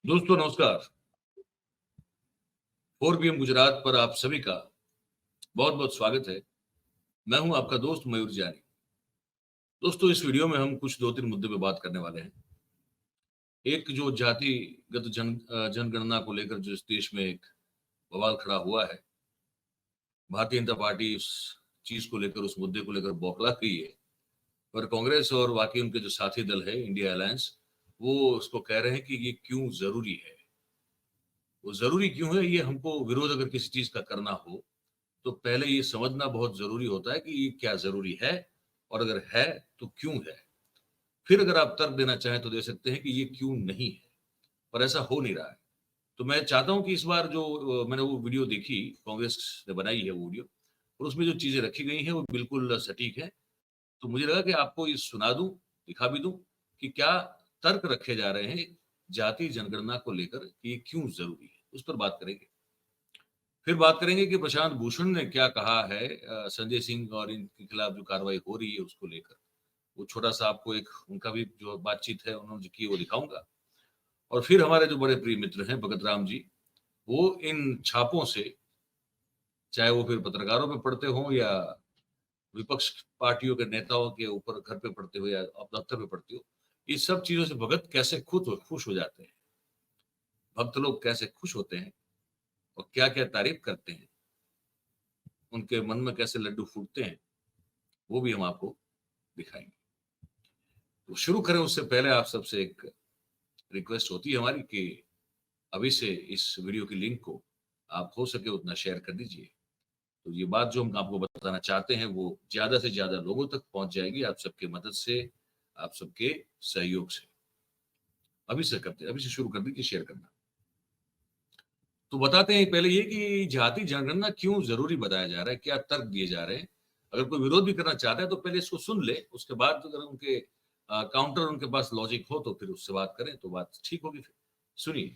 दोस्तों नमस्कार। 4PM गुजरात पर आप सभी का बहुत बहुत स्वागत है। मैं हूं आपका दोस्त मयूर जानी। दोस्तों इस वीडियो में हम कुछ 2-3 मुद्दे पे बात करने वाले हैं। एक जो जातिगत जनगणना को लेकर जो इस देश में एक बवाल खड़ा हुआ है, भारतीय जनता पार्टी उस चीज को लेकर, उस मुद्दे को लेकर बौखला गई है। पर कांग्रेस और बाकी उनके जो साथी दल है इंडिया अलायंस, वो उसको कह रहे हैं कि ये क्यों जरूरी है। वो जरूरी क्यों है, ये हमको विरोध अगर किसी चीज का करना हो तो पहले ये समझना बहुत जरूरी होता है कि ये क्या जरूरी है, और अगर है तो क्यों है। फिर अगर आप तर्क देना चाहें तो दे सकते हैं कि ये क्यों नहीं है, पर ऐसा हो नहीं रहा है। तो मैं चाहता हूं कि इस बार जो मैंने वो वीडियो देखी, कांग्रेस ने बनाई है वो वीडियो, और उसमें जो चीजें रखी गई हैं वो बिल्कुल सटीक है। तो मुझे लगा कि आपको ये सुना दूं, दिखा भी दूं कि क्या तर्क रखे जा रहे हैं जाति जनगणना को लेकर कि ये क्यों जरूरी है। उस पर बात करेंगे। फिर बात करेंगे कि प्रशांत भूषण ने क्या कहा है संजय सिंह और इनके खिलाफ जो कार्रवाई हो रही है उसको लेकर। वो छोटा सा आपको एक उनका भी जो बातचीत है उन्होंने जो की वो दिखाऊंगा। और फिर हमारे जो बड़े प्रिय मित्र हैं भगत राम जी, वो इन छापों से, चाहे वो फिर पत्रकारों पे पड़ते हों या विपक्ष पार्टियों के नेताओं के ऊपर घर पे पड़ते हो या दफ्तर पे पड़ते हो, इस सब चीजों से भगत कैसे खुश हो जाते हैं, भक्त लोग कैसे खुश होते हैं और क्या क्या तारीफ करते हैं, उनके मन में कैसे लड्डू फूटते हैं, वो भी हम आपको दिखाएंगे। तो शुरू करें उससे पहले आप सबसे एक रिक्वेस्ट होती है हमारी कि अभी से इस वीडियो की लिंक को आप हो सके उतना शेयर कर दीजिए। तो ये बात जो हम आपको बताना चाहते हैं वो ज्यादा से ज्यादा लोगों तक पहुंच जाएगी, आप सबके मदद से, आप सबके सहयोग से। अभी से शुरू कर दीजिए शेयर करना। तो बताते हैं पहले ये कि जाति जनगणना क्यों जरूरी बताया जा रहा है, क्या तर्क दिए जा रहे हैं। अगर कोई विरोध भी करना चाहता है तो पहले इसको सुन ले, उसके बाद अगर उनके काउंटर उनके पास लॉजिक हो तो फिर उससे बात करें तो बात ठीक होगी। फिर सुनिए।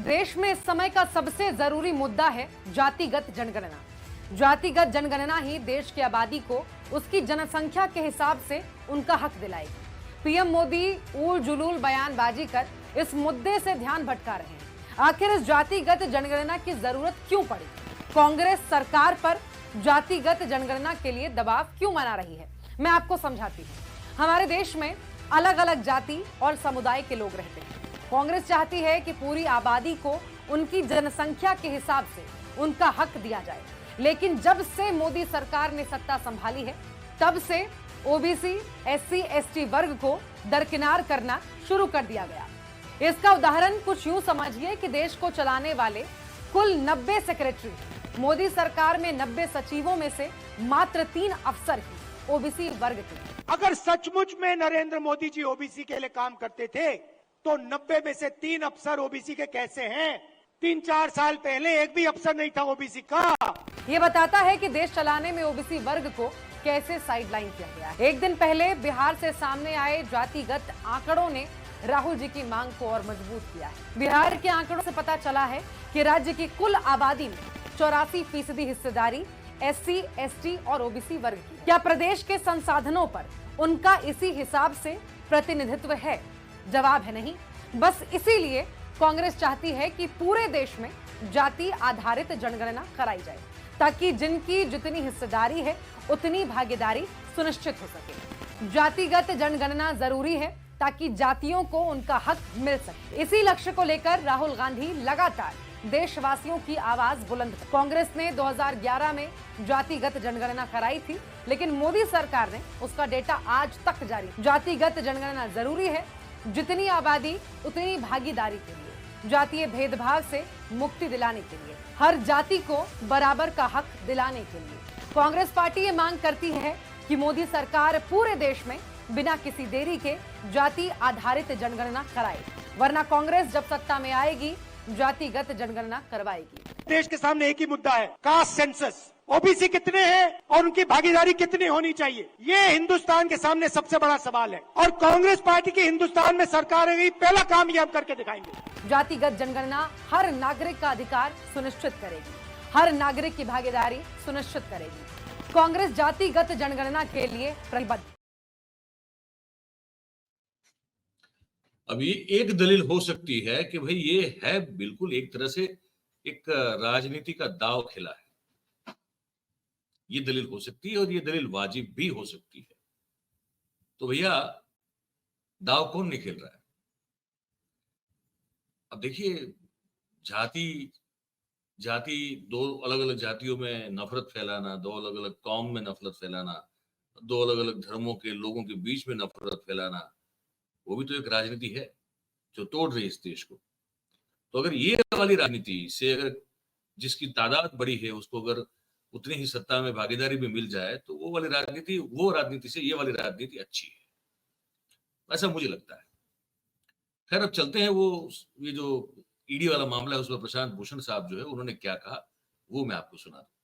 देश में इस समय का सबसे जरूरी मुद्दा है जातिगत जनगणना। जातिगत जनगणना ही देश की आबादी को उसकी जनसंख्या के हिसाब से उनका हक दिलाएगी। पीएम मोदी उल जुलूल बयानबाजी कर इस मुद्दे से ध्यान भटका रहे हैं। आखिर इस जातिगत जनगणना की जरूरत क्यों पड़ी? कांग्रेस सरकार पर जातिगत जनगणना के लिए दबाव क्यों बना रही है? मैं आपको समझाती हूँ। हमारे देश में अलग अलग जाति और समुदाय के लोग रहते हैं। कांग्रेस चाहती है कि पूरी आबादी को उनकी जनसंख्या के हिसाब से उनका हक दिया जाए, लेकिन जब से मोदी सरकार ने सत्ता संभाली है तब से ओबीसी, एससी, एसटी वर्ग को दरकिनार करना शुरू कर दिया गया। इसका उदाहरण कुछ यूं समझिए कि देश को चलाने वाले कुल 90 सेक्रेटरी, मोदी सरकार में 90 सचिवों में से मात्र 3 अफसर ही ओबीसी वर्ग के। अगर सचमुच में नरेंद्र मोदी जी ओबीसी के लिए काम करते थे तो 90 में से 3 अफसर ओबीसी के कैसे हैं? 3-4 साल पहले एक भी अफसर नहीं था ओबीसी का। ये बताता है कि देश चलाने में ओबीसी वर्ग को कैसे साइडलाइन किया गया है। एक दिन पहले बिहार से सामने आए जातिगत आंकड़ों ने राहुल जी की मांग को और मजबूत किया है। बिहार के आंकड़ों से पता चला है कि राज्य की कुल आबादी में 84% हिस्सेदारी एससी, एसटी और ओबीसी वर्ग की। क्या प्रदेश के संसाधनों पर उनका इसी हिसाब से प्रतिनिधित्व है? जवाब है नहीं। बस इसीलिए कांग्रेस चाहती है कि पूरे देश में जाति आधारित जनगणना कराई जाए, ताकि जिनकी जितनी हिस्सेदारी है उतनी भागीदारी सुनिश्चित हो सके। जातिगत जनगणना जरूरी है ताकि जातियों को उनका हक मिल सके। इसी लक्ष्य को लेकर राहुल गांधी लगातार देशवासियों की आवाज बुलंद कर। कांग्रेस ने 2011 में जातिगत जनगणना कराई थी, लेकिन मोदी सरकार ने उसका डेटा आज तक जारी। जातिगत जनगणना जरूरी है, जितनी आबादी उतनी भागीदारी के लिए, जातीय भेदभाव से मुक्ति दिलाने के लिए, हर जाति को बराबर का हक दिलाने के लिए कांग्रेस पार्टी ये मांग करती है कि मोदी सरकार पूरे देश में बिना किसी देरी के जाति आधारित जनगणना कराए, वरना कांग्रेस जब सत्ता में आएगी जातिगत जनगणना करवाएगी। देश के सामने एक ही मुद्दा है, कास्ट सेंसस। ओबीसी कितने हैं और उनकी भागीदारी कितनी होनी चाहिए, ये हिंदुस्तान के सामने सबसे बड़ा सवाल है। और कांग्रेस पार्टी की हिंदुस्तान में सरकार है, पहला काम ये हम करके दिखाएंगे। जातिगत जनगणना हर नागरिक का अधिकार सुनिश्चित करेगी, हर नागरिक की भागीदारी सुनिश्चित करेगी। कांग्रेस जातिगत जनगणना के लिए प्रतिबद्ध। अभी एक दलील हो सकती है कि भाई ये है बिल्कुल एक तरह से एक राजनीति का दांव खेला है, ये दलील हो सकती है और ये दलील वाजिब भी हो सकती है। तो भैया दांव कौन नहीं खेल रहा है? अब देखिए, जाति जाति दो अलग अलग जातियों में नफरत फैलाना, दो अलग अलग कौम में नफरत फैलाना, दो अलग अलग धर्मों के लोगों के बीच में नफरत फैलाना, वो भी तो एक राजनीति है जो तोड़ रही है इस देश को। तो अगर ये वाली राजनीति से अगर जिसकी तादाद बड़ी है उसको अगर उतनी ही सत्ता में भागीदारी भी मिल जाए तो वो राजनीति से ये वाली राजनीति अच्छी है, ऐसा मुझे लगता है। खैर अब चलते हैं, वो ये जो ईडी वाला मामला है उसमें प्रशांत भूषण साहब जो है उन्होंने क्या कहा वो मैं आपको सुना दूं।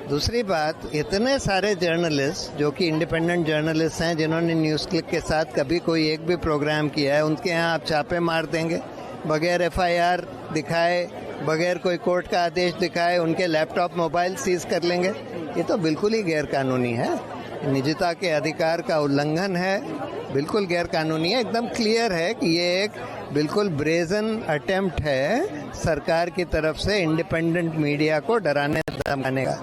दूसरी बात, इतने सारे जर्नलिस्ट जो कि इंडिपेंडेंट जर्नलिस्ट हैं जिन्होंने न्यूज़ क्लिक के साथ कभी कोई एक भी प्रोग्राम किया है, उनके यहाँ आप छापे मार देंगे बगैर एफआईआर दिखाए, बगैर कोई कोर्ट का आदेश दिखाए, उनके लैपटॉप मोबाइल सीज कर लेंगे। ये तो बिल्कुल ही गैर कानूनी है, निजता के अधिकार का उल्लंघन है, बिल्कुल गैर कानूनी है। एकदम क्लियर है कि ये एक बिल्कुल ब्रेजन अटेम्प्ट है सरकार की तरफ से इंडिपेंडेंट मीडिया को डराने धमकाने का।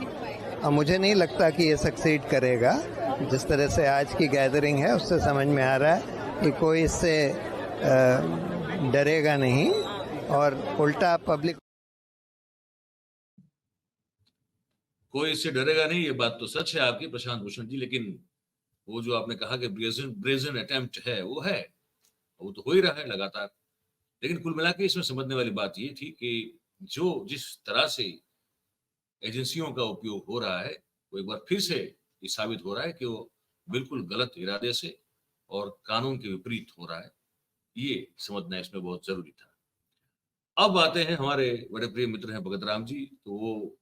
और मुझे नहीं लगता कि ये सक्सीड करेगा। जिस तरह से आज की गैदरिंग है उससे समझ में आ रहा है कि कोई इससे डरेगा नहीं और उल्टा पब्लिक कोई इससे डरेगा नहीं। ये बात तो सच है आपकी प्रशांत भूषण जी, लेकिन वो जो आपने कहा कि ब्रेजन अटेम्प्ट है वो तो हो ही रहा है लगातार। लेकिन कुल मिला के इसमें समझने वाली बात ये थी कि जो जिस तरह से एजेंसियों का उपयोग हो रहा है वो एक बार फिर से ये साबित हो रहा है कि वो बिल्कुल गलत इरादे से और कानून के विपरीत हो रहा है। ये समझना इसमें बहुत जरूरी था। अब आते हैं हमारे बड़े प्रिय मित्र हैं भगत राम जी, तो वो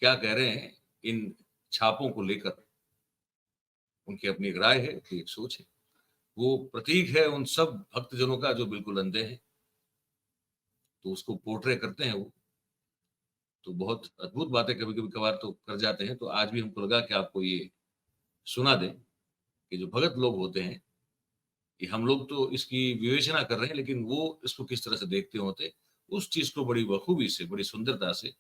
क्या कह रहे हैं इन छापों को लेकर। उनकी अपनी एक राय है, एक सोच है, वो प्रतीक है उन सब भक्तजनों का जो बिल्कुल अंधे हैं, तो उसको पोर्ट्रे करते हैं वो। तो बहुत अद्भुत बातें कभी कभी कभार तो कर जाते हैं। तो आज भी हमको लगा कि आपको ये सुना दें कि जो भगत लोग होते हैं, कि हम लोग तो इसकी विवेचना कर रहे हैं लेकिन वो इसको किस तरह से देखते होते, उस चीज को बड़ी बखूबी से, बड़ी सुंदरता से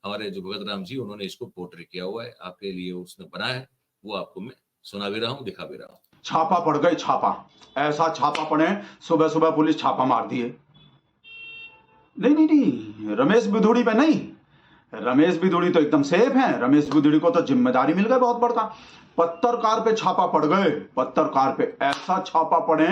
हमारे जो भगत राम जी उन्होंने इसको पोर्ट्रे किया हुआ है, आपके लिए उसने बनाया है, वो आपको मैं सुना भी रहा हूँ, दिखा भी रहा हूँ। छापा पड़ गई, छापा ऐसा छापा पड़े, सुबह सुबह पुलिस छापा मार दिए। नहीं, रमेश बिधूड़ी पे नहीं, रमेश बिधूड़ी तो एकदम सेफ हैं। रमेश बिधूड़ी को तो जिम्मेदारी मिल गई बहुत बड़ा। पत्रकार पे छापा पड़ गए, पत्रकार पे ऐसा छापा पड़े,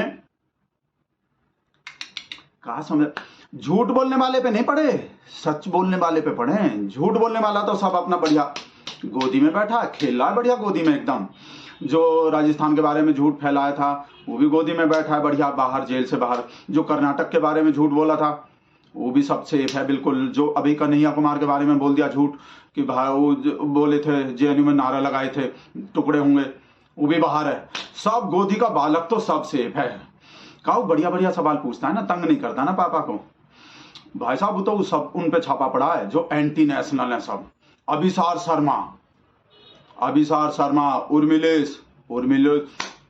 कहा समझ, झूठ बोलने वाले पे नहीं पड़े, सच बोलने वाले पे पड़े। झूठ बोलने वाला तो सब अपना बढ़िया गोदी में बैठा खेल रहा है, बढ़िया गोदी में एकदम। जो राजस्थान के बारे में झूठ फैलाया था वो भी गोदी में बैठा है बढ़िया, बाहर जेल से बाहर। जो कर्नाटक के बारे में झूठ बोला था वो भी सब सेफ है बिल्कुल। जो अभी कन्हैया कुमार के बारे में बोल दिया झूठ कि भाई वो बोले थे जेएनयू में नारा लगाए थे टुकड़े होंगे, वो भी बाहर है। सब गोदी का बालक तो सब सेफ है। काऊ बढ़िया बढ़िया सवाल पूछता है ना, तंग नहीं करता ना पापा को। भाई साहब तो सब उन पे छापा पड़ा है जो एंटी नेशनल है सब। अभिसार शर्मा,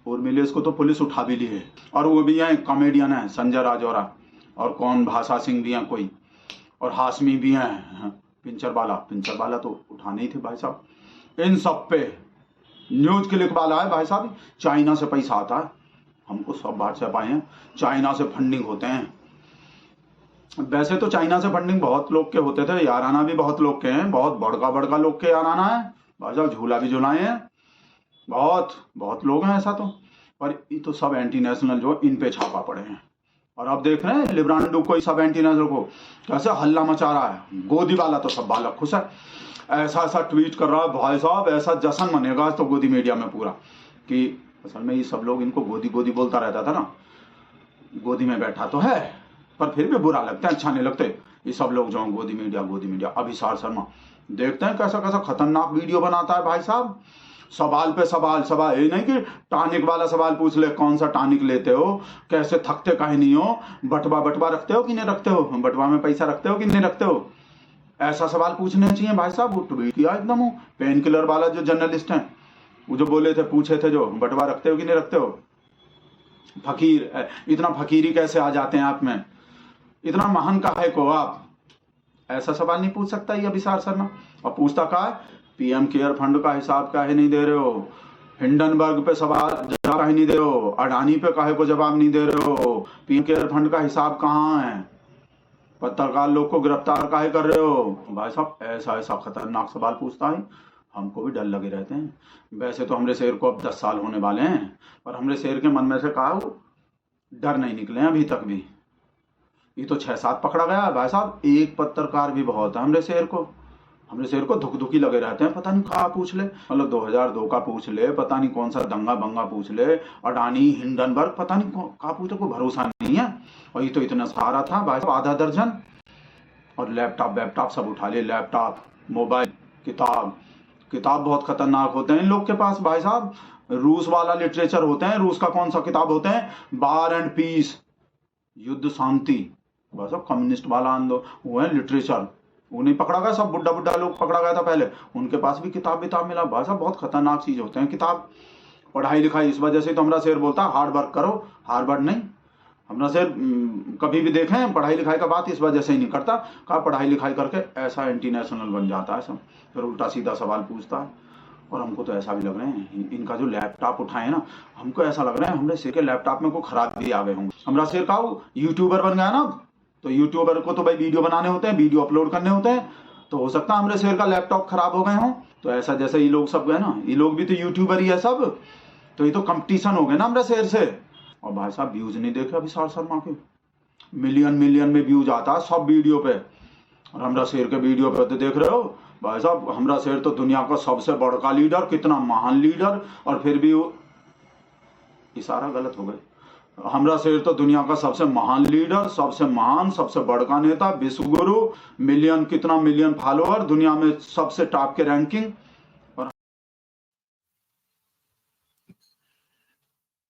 उर्मिलेश को तो पुलिस उठा भी ली है। और वो भी हैं कॉमेडियन है संजय राजौरा, और कौन भाषा सिंह भी हैं कोई, और हाशमी भी हैं, पिंचर वाला तो उठाने ही थे भाई साहब। इन सब पे न्यूज क्लिक वाला है भाई साहब, चाइना से पैसा आता है, हमको सब बात से पाए हैं, चाइना से फंडिंग होते हैं। वैसे तो चाइना से फंडिंग बहुत लोग के होते थे, याराना भी बहुत लोग के हैं, बहुत बड़का लोग के याराना है भाई साहब, झूला भी झुलाए हैं, बहुत लोग हैं ऐसा तो। पर ये तो सब एंटी नेशनल जो इन पे छापा पड़े हैं। और अब देख रहे हैं लिब्रांडो को, सब एंटी नेशनल को कैसे हल्ला मचा रहा है। गोदी वाला तो सब बालक खुश है, ऐसा ट्वीट कर रहा है भाई साहब, ऐसा जश्न मनेगा तो गोदी मीडिया में पूरा, कि असल में ये सब लोग इनको गोदी बोलता रहता था ना, गोदी में बैठा तो है पर फिर भी बुरा लगता है, अच्छा नहीं लगते ये सब लोग जो गोदी मीडिया। अभिसार शर्मा देखते हैं कैसा खतरनाक वीडियो बनाता है भाई साहब, सवाल पे सवाल, ये नहीं कि टॉनिक वाला सवाल पूछ ले, कौन सा टॉनिक लेते हो, कैसे थकते काहे नहीं हो, बटवा रखते हो कि नहीं रखते हो, बटवा में पैसा रखते हो कि नहीं रखते हो, ऐसा सवाल पूछने चाहिए भाई साहब। वो ट्वीट किया एकदम, पेन किलर वाला जो जर्नलिस्ट है वो जो बोले थे, पूछे थे जो बटवा रखते हो कि नहीं रखते हो, फकीर, इतना फकीरी कैसे आ जाते हैं आप में, इतना महान काहे को आप? ऐसा सवाल नहीं पूछ सकता ये अभिसार शर्मा। और पूछता का है, पीएम केयर फंड का हिसाब काहे नहीं दे रहे हो, हिंडनबर्ग पे सवाल जवाब काहे नहीं दे रहे हो, अडानी पे काहे को जवाब नहीं दे रहे हो, पीएम केयर फंड का हिसाब कहाँ है, पत्रकार लोग को गिरफ्तार काहे कर रहे हो? भाई साहब ऐसा ऐसा खतरनाक सवाल पूछता है, हमको भी डर लगे रहते हैं। वैसे तो हमरे शेर को अब 10 साल होने वाले हैं, पर हमरे शेर के मन में से कहा डर नहीं निकले अभी तक भी। ये तो 6-7 पकड़ा गया भाई साहब, एक पत्रकार भी बहुत है हमरे शेर को धुक धुकी लगे रहते हैं। पता नहीं कहाँ पूछ ले, मतलब 2002 का पूछ ले, पता नहीं कौन सा दंगा बंगा पूछ ले, अडानी हिंडनबर्ग पता नहीं कहाँ पूछे, कोई भरोसा नहीं है। और ये तो इतना सारा था भाई साहब, आधा दर्जन, और लैपटॉप सब उठा लिए, लैपटॉप, मोबाइल, किताब बहुत खतरनाक होते हैं इन लोग के पास भाई साहब। रूस वाला लिटरेचर होते हैं, रूस का कौन सा किताब होते हैं, वार एंड पीस, युद्ध शांति, भाई साहब कम्युनिस्ट वाला आंदोलन, वो है लिटरेचर, वो नहीं पकड़ा गया, सब बुड्ढा लोग पकड़ा गया था पहले, उनके पास भी किताब मिला भाई साहब। बहुत खतरनाक चीज होते हैं किताब, पढ़ाई लिखाई। इस वजह से तो हमारा शेर बोलता है हार्ड वर्क करो, हार्वर्ड नहीं। हमारा शेर कभी भी देखें पढ़ाई लिखाई का बात इस वजह से ही नहीं करता, कहा पढ़ाई लिखाई करके ऐसा एंटी नेशनल बन जाता है सब, फिर उल्टा सीधा सवाल पूछता है। और हमको तो ऐसा भी लग रहे हैं, इनका जो लैपटॉप उठाए ना, हमको ऐसा लग रहा है हमारे शेर के लैपटॉप में कोई खराबी आ गए होंगे। हमारा शेर का यूट्यूबर बन गया ना, तो यूट्यूबर को तो भाई वीडियो बनाने होते हैं, वीडियो अपलोड करने होते हैं, तो हो सकता है हमारे शेर का लैपटॉप खराब हो गए हों। तो ऐसा जैसे ये लोग सब गए ना, ये लोग भी तो यूट्यूबर ही है सब, तो ये तो कंपटीशन हो गए ना हमारे शेर से। और भाई साहब व्यूज नहीं देखे अभिसार शर्मा के, मिलियन में व्यूज आता है सब वीडियो पे, और हमारा शेर के वीडियो पे तो देख रहे हो भाई साहब, हमारा शेर तो दुनिया का सबसे बड़का लीडर, कितना महान लीडर, और फिर भी इशारा गलत हो गए। हमारा शेर तो दुनिया का सबसे महान लीडर, सबसे महान, सबसे बड़का नेता, विश्व गुरु, मिलियन फॉलोअर, दुनिया में सबसे टॉप के रैंकिंग। और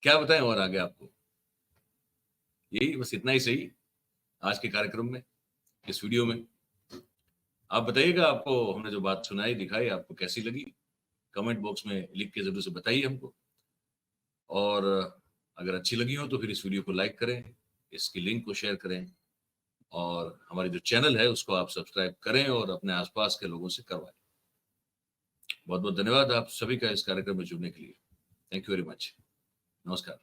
क्या बताएं और आगे आपको, यही बस इतना ही सही आज के कार्यक्रम में, इस वीडियो में। आप बताइएगा, आपको हमने जो बात सुनाई दिखाई आपको कैसी लगी, कमेंट बॉक्स में लिख के जरूर से बताइए हमको। और अगर अच्छी लगी हो तो फिर इस वीडियो को लाइक करें, इसकी लिंक को शेयर करें, और हमारे जो चैनल है उसको आप सब्सक्राइब करें और अपने आसपास के लोगों से करवाएं। बहुत बहुत धन्यवाद आप सभी का इस कार्यक्रम में जुड़ने के लिए। Thank you very much. नमस्कार।